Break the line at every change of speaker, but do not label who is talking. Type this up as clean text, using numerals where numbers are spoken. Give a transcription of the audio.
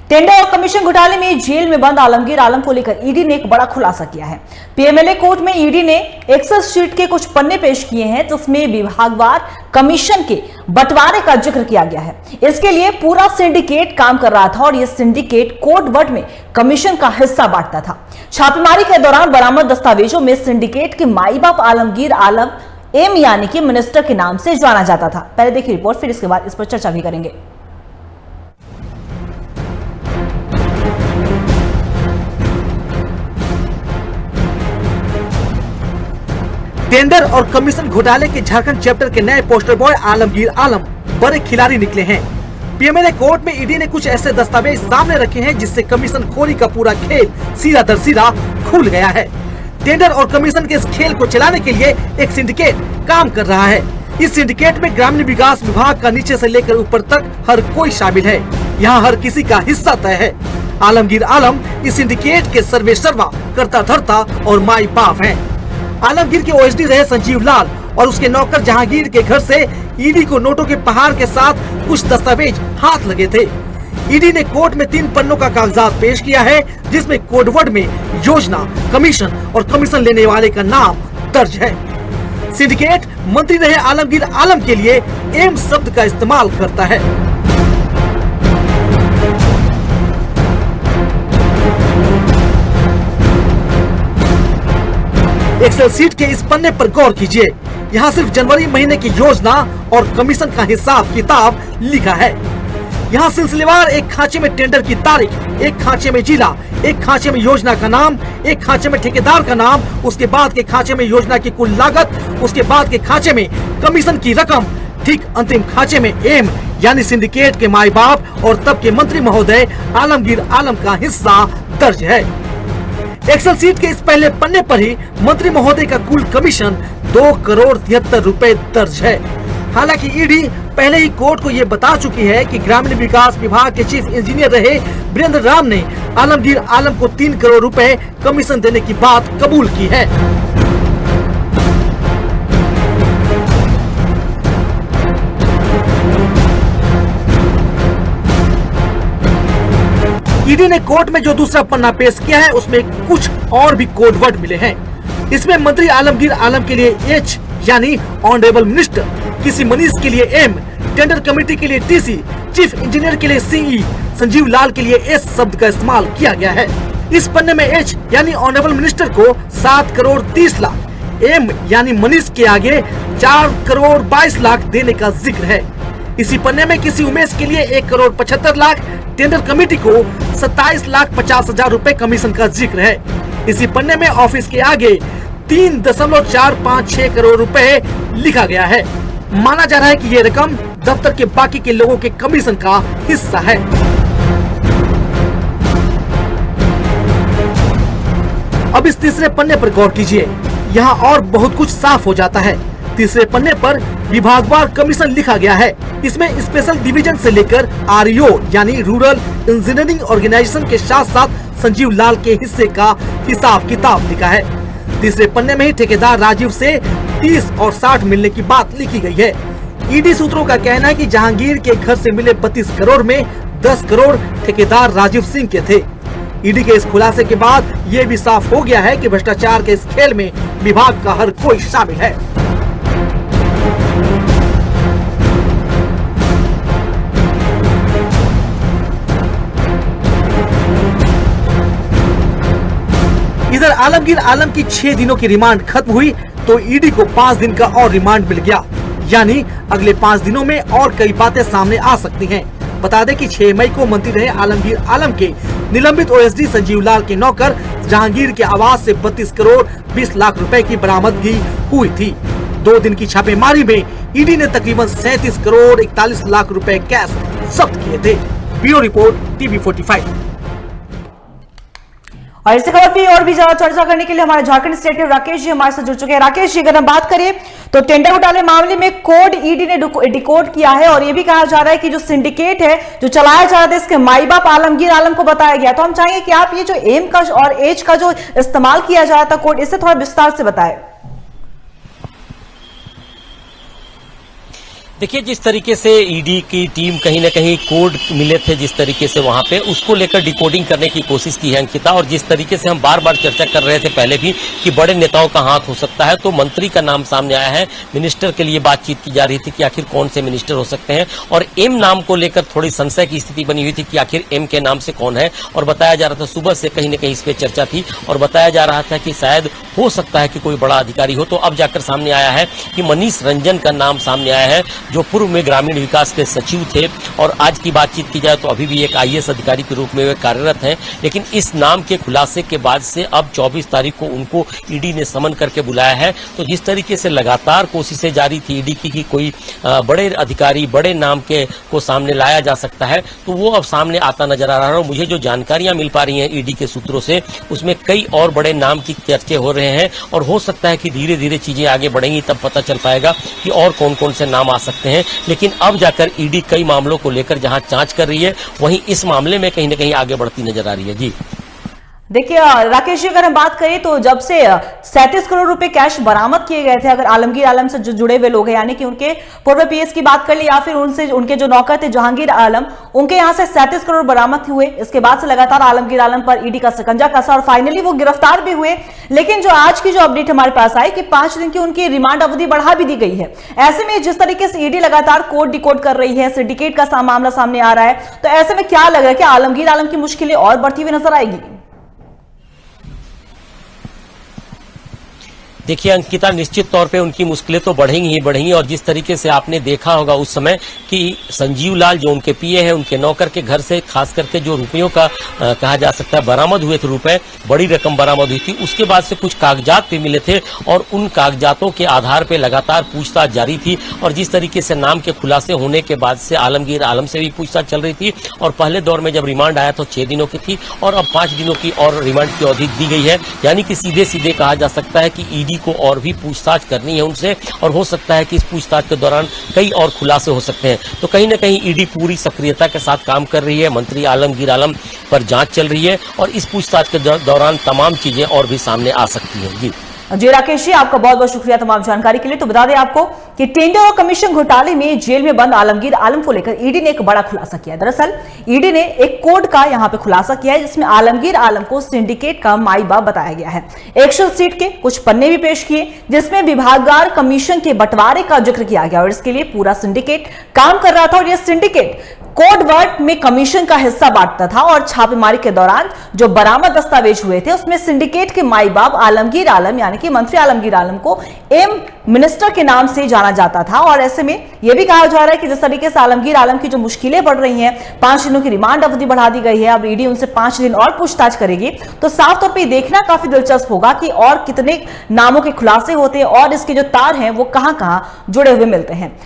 Tender और commission घोटाले में जेल में बंद आलमगीर आलम को लेकर ईडी ने एक बड़ा खुलासा किया है। पीएमएलए कोर्ट में ईडी ने एक्सेल शीट के कुछ पन्ने पेश किए हैं जिसमें विभागवार कमीशन के बंटवारे का जिक्र किया गया है। इसके लिए पूरा सिंडिकेट काम कर रहा था और यह सिंडिकेट कोटवट में कमीशन का हिस्सा बांटता था। छापेमारी के दौरान बरामद दस्तावेजों में सिंडिकेट के माई बाप आलमगीर आलम एम यानी कि मिनिस्टर के नाम से जाना जाता था। पहले देखिए रिपोर्ट, फिर इसके बाद इस पर चर्चा भी करेंगे।
टेंडर और कमीशन घोटाले के झारखंड चैप्टर के नए पोस्टर बॉय आलमगीर आलम बड़े खिलाड़ी निकले हैं। पीएमएलए कोर्ट में ईडी ने कुछ ऐसे दस्तावेज सामने रखे हैं जिससे कमीशन खोरी का पूरा खेल सीधा दर सीधा खुल गया है। टेंडर और कमीशन के इस खेल को चलाने के लिए एक सिंडिकेट काम कर रहा है। इस सिंडिकेट में ग्रामीण विकास विभाग का नीचे से लेकर ऊपर तक हर कोई शामिल है। यहाँ हर किसी का हिस्सा तय है। आलमगीर आलम इस सिंडिकेट के सर्वे सर्वा, कर्ता धर्ता और माई बाप हैं। आलमगीर के ओएसडी रहे संजीव लाल और उसके नौकर जहांगीर के घर से ईडी को नोटों के पहाड़ के साथ कुछ दस्तावेज हाथ लगे थे। ईडी ने कोर्ट में 3 पन्नों का कागजात पेश किया है जिसमें कोडवर्ड में योजना, कमीशन और कमीशन लेने वाले का नाम दर्ज है। सिंडिकेट मंत्री रहे आलमगीर आलम के लिए एम शब्द का इस्तेमाल करता है। एक्सेल शीट के इस पन्ने पर गौर कीजिए। यहाँ सिर्फ जनवरी महीने की योजना और कमीशन का हिसाब किताब लिखा है। यहाँ सिलसिलेवार एक खांचे में टेंडर की तारीख, एक खांचे में जिला, एक खांचे में योजना का नाम, एक खांचे में ठेकेदार का नाम, उसके बाद के खांचे में योजना की कुल लागत, उसके बाद के खांचे में कमीशन की रकम, ठीक अंतिम खांचे में एम यानी सिंडिकेट के माई बाप और तब के मंत्री महोदय आलमगीर आलम का हिस्सा दर्ज है। एक्सेल शीट के इस पहले पन्ने पर ही मंत्री महोदय का कुल कमीशन 2,73,00,000 रुपए दर्ज है। हालांकि ईडी पहले ही कोर्ट को ये बता चुकी है कि ग्रामीण विकास विभाग के चीफ इंजीनियर रहे वीरेंद्र राम ने आलमगीर आलम को 3 करोड़ रुपए कमीशन देने की बात कबूल की है। ईडी ने कोर्ट में जो दूसरा पन्ना पेश किया है उसमें कुछ और भी कोडवर्ड मिले हैं। इसमें मंत्री आलमगीर आलम के लिए एच यानी ऑनरेबल मिनिस्टर, किसी मनीष के लिए एम, टेंडर कमेटी के लिए टीसी, चीफ इंजीनियर के लिए सीई, संजीव लाल के लिए एस शब्द का इस्तेमाल किया गया है। इस पन्ने में एच यानी ऑनरेबल मिनिस्टर को 7,30,00,000, एम यानी मनीष के आगे 4,22,00,000 देने का जिक्र है। इसी पन्ने में किसी उमेश के लिए 1,75,00,000, टेंडर कमेटी को 27,50,000 रुपए कमीशन का जिक्र है। इसी पन्ने में ऑफिस के आगे 3.456 करोड़ रुपए लिखा गया है। माना जा रहा है कि ये रकम दफ्तर के बाकी के लोगों के कमीशन का हिस्सा है। अब इस तीसरे पन्ने पर गौर कीजिए, यहाँ और बहुत कुछ साफ हो जाता है। तीसरे पन्ने पर विभागवार कमीशन लिखा गया है। इसमें स्पेशल डिवीजन से लेकर आरईओ यानी रूरल इंजीनियरिंग ऑर्गेनाइजेशन के साथ साथ संजीव लाल के हिस्से का हिसाब किताब लिखा है। तीसरे पन्ने में ही ठेकेदार राजीव से 30 और 60 मिलने की बात लिखी गई है। ईडी सूत्रों का कहना है कि जहांगीर के घर से मिले 32 करोड़ में 10 करोड़ ठेकेदार राजीव सिंह के थे। ईडी के इस खुलासे के बाद ये भी साफ हो गया है कि भ्रष्टाचार के इस खेल में विभाग का हर कोई शामिल है। इधर आलमगीर आलम की 6 दिनों की रिमांड खत्म हुई तो ईडी को 5 दिन का और रिमांड मिल गया, यानी अगले 5 दिनों में और कई बातें सामने आ सकती हैं। बता दें कि 6 मई को मंत्री रहे आलमगीर आलम के निलंबित ओएसडी संजीव लाल के नौकर जहांगीर के आवास से 32 करोड़ 20 लाख रुपए की बरामदगी हुई थी। 2 दिन की छापेमारी में ईडी ने तकरीबन 37 करोड़ 41 लाख रुपए कैश जब्त किए थे। Bureau report TV45।
और इसी खबर पे और भी ज्यादा चर्चा करने के लिए हमारे झारखंड स्टेट राकेश जी हमारे साथ जुड़ चुके हैं। राकेश जी, अगर हम बात करें तो टेंडर घोटाले मामले में कोड ईडी ने डिकोड किया है और यह भी कहा जा रहा है कि जो सिंडिकेट है जो चलाया जा रहा था इसके माई बाप आलमगीर आलम को बताया गया। तो हम चाहेंगे कि आप ये जो एम का और एच का जो इस्तेमाल किया जा रहा था कोड, इससे थोड़ा विस्तार से बताएं।
देखिए, जिस तरीके से ईडी की टीम कहीं ना कहीं कोड मिले थे, जिस तरीके से वहां पे उसको लेकर डिकोडिंग करने की कोशिश की है अंकिता, और जिस तरीके से हम बार बार चर्चा कर रहे थे पहले भी कि बड़े नेताओं का हाथ हो सकता है, तो मंत्री का नाम सामने आया है। मिनिस्टर के लिए बातचीत की जा रही थी कि आखिर कौन से मिनिस्टर हो सकते हैं, और एम नाम को लेकर थोड़ी संशय की स्थिति बनी हुई थी कि आखिर एम के नाम से कौन है, और बताया जा रहा था सुबह से कहीं ना कहीं इस पर चर्चा थी, और बताया जा रहा था कि शायद हो सकता है कि कोई बड़ा अधिकारी हो। तो अब जाकर सामने आया है कि मनीष रंजन का नाम सामने आया है, जो पूर्व में ग्रामीण विकास के सचिव थे, और आज की बातचीत की जाए तो अभी भी एक आईएएस अधिकारी के रूप में वे कार्यरत हैं। लेकिन इस नाम के खुलासे के बाद से अब 24 तारीख को उनको ईडी ने समन करके बुलाया है। तो जिस तरीके से लगातार कोशिशें जारी थी ईडी की कि कोई बड़े अधिकारी, बड़े नाम के को सामने लाया जा सकता है, तो वो अब सामने आता नजर आ रहा है। और मुझे जो जानकारियां मिल पा रही हैं ईडी के सूत्रों से, उसमें कई और बड़े नाम की चर्चे हो रहे हैं, और हो सकता है कि धीरे धीरे चीजें आगे बढ़ेंगी, तब पता चल पाएगा कि और कौन कौन से नाम आ सकते हैं। लेकिन अब जाकर ईडी कई मामलों को लेकर जहां जांच कर रही है, वहीं इस मामले में कहीं ना कहीं आगे बढ़ती नजर आ रही है। जी
देखिए राकेश जी, अगर हम बात करें तो जब से 37 करोड़ रुपए कैश बरामद किए गए थे, अगर आलमगीर आलम से जो जुड़े हुए लोग हैं, यानी कि उनके पूर्व पीएस की बात कर ली या फिर उनसे उनके जो नौकर थे जहांगीर आलम, उनके यहां से 37 करोड़ बरामद हुए। इसके बाद से लगातार आलमगीर आलम पर ईडी का शिकंजा कसा और फाइनली वो गिरफ्तार भी हुए। लेकिन जो आज की जो अपडेट हमारे पास आई कि 5 दिन की उनकी रिमांड अवधि बढ़ा भी दी गई है। ऐसे में जिस तरीके से ईडी लगातार कोड डिकोड कर रही है, सिंडिकेट का मामला सामने आ रहा है, तो ऐसे में क्या लग रहा है कि आलमगीर आलम की मुश्किलें और बढ़ती हुई नजर आएगी?
देखिए अंकिता, निश्चित तौर पे उनकी मुश्किलें तो बढ़ेंगी ही बढ़ेंगी, और जिस तरीके से आपने देखा होगा उस समय कि संजीव लाल जो उनके पीए हैं, उनके नौकर के घर से खास करके जो रुपयों का कहा जा सकता है बरामद हुए थे, रुपए बड़ी रकम बरामद हुई थी, उसके बाद से कुछ कागजात भी मिले थे, और उन कागजातों के आधार पे लगातार पूछताछ जारी थी। और जिस तरीके से नाम के खुलासे होने के बाद से आलमगीर आलम से भी पूछताछ चल रही थी, और पहले दौर में जब रिमांड आया तो 6 दिनों की थी, और अब 5 दिनों की और रिमांड की अवधि दी गई है। यानी कि सीधे सीधे कहा जा सकता है कि ईडी को और भी पूछताछ करनी है उनसे, और हो सकता है कि इस पूछताछ के दौरान कई और खुलासे हो सकते हैं। तो कहीं ना कहीं ईडी पूरी सक्रियता के साथ काम कर रही है, मंत्री आलमगीर आलम पर जांच चल रही है, और इस पूछताछ के दौरान तमाम चीजें और भी सामने आ सकती हैं। जी
राकेश जी, आपका बहुत बहुत शुक्रिया तमाम जानकारी के लिए। तो बता दें आपको कि टेंडर और कमीशन घोटाले में जेल में बंद आलमगीर आलम को लेकर ईडी ने एक बड़ा खुलासा किया है। दरअसल ईडी ने एक कोड का यहां पे खुलासा किया है, जिसमें आलमगीर आलम को सिंडिकेट का माई बाप बताया गया है। एक्सेल शीट के कुछ पन्ने भी पेश किए, जिसमें विभागवार कमीशन के बंटवारे का जिक्र किया गया, और इसके लिए पूरा सिंडिकेट काम कर रहा था, और यह सिंडिकेट कोड वर्ड में कमीशन का हिस्सा बांटता था। और छापेमारी के दौरान जो बरामद दस्तावेज हुए थे, उसमें सिंडिकेट के माई बाप आलमगीर आलम यानी कि मंत्री आलमगीर आलम को एम मिनिस्टर के नाम से जाना जाता था। और ऐसे में यह भी कहा जा रहा है कि जिस तरीके से आलमगीर आलम की जो मुश्किलें बढ़ रही हैं, 5 दिनों की रिमांड अवधि बढ़ा दी गई है, अब ईडी उनसे 5 दिन और पूछताछ करेगी, तो साफ तौर पर देखना काफी दिलचस्प होगा कि और कितने नामों के खुलासे होते हैं, और इसके जो तार हैं वो कहां-कहां जुड़े हुए मिलते हैं।